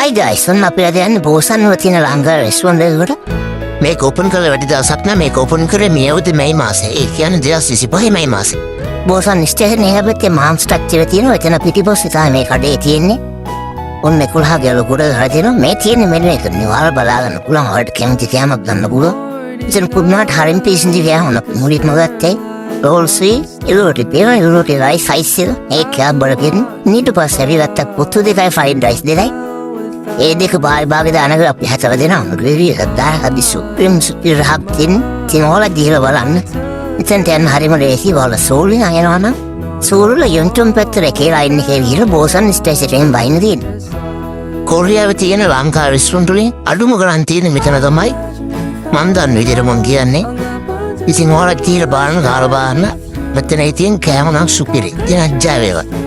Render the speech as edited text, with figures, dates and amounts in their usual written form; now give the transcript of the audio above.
Hi guys, ඔන්න අපි අද යන්නේ බෝසන්ව තියෙන ලංකා රෙස්ටුරන්ට් එකකට. මේක ඕපන් කරලා වැඩි දවසක් නෑ. මේක ඕපන් කරේ මේ අවුරුදු මැයි මාසේ. ඒ කියන්නේ 2025 මැයි මාසේ. බෝසන් ස්ටේෂන් එකේ පැත්තේ මාම් ස්ට්‍රක්චර් එක තියෙනවා. එතන පිටිපස්සේ තමයි මේ කඩේ තියෙන්නේ. ඔන්න 11 ගේ ලොකුට ගහලා තියෙනවා. මේ තියෙන්නේ මෙන්න එක. නිවාල බලාගන්න පුළුවන්. ඔයාලට කැමති කෑමක් ගන්න පුළුවන්. ඉතින් පුදුමාට හරින් පීසින්දි ගෑහුණා. මුලින්ම ගත්තේ රෝල්සි ඉරුටි පේන ඉරුටි රයිස් අයිස් එක බර්ගර් ඊට පස්සේ අපි ගත්ත පුතු දෙකයි ෆ්‍රයිඩ් රයිස් දෙකයි ඒ දෙක භාග දානකට අපි හතර දෙනා ග්‍රේවි එකක් දාලා හදි සුප්‍රීම් රහක් තින් ඕලා දීලා බලන්න. ඉතින් දැන් හරිම ලේසි වල සෝලින් අයනවා නම් සෝරුල යොන්ටම් පැත්තට එකේ ලයින් එකේ ගිහලා බෝසන් ස්ටේෂන් එකෙන් වයින් දින්න. කොරියාවේ තියෙන ලංකා රෙස්ටුරන්ට් වලින් අඩුම ගණන් තියෙන මෙතන තමයි මන් දන්න විදිහට මං කියන්නේ. ඉතින් ඕලා කියලා බලන්න කාලා බලන්න මෙතන ඉතින් කෑම නම් සුපිරි. ඉතින් අජ්ජා වේවා.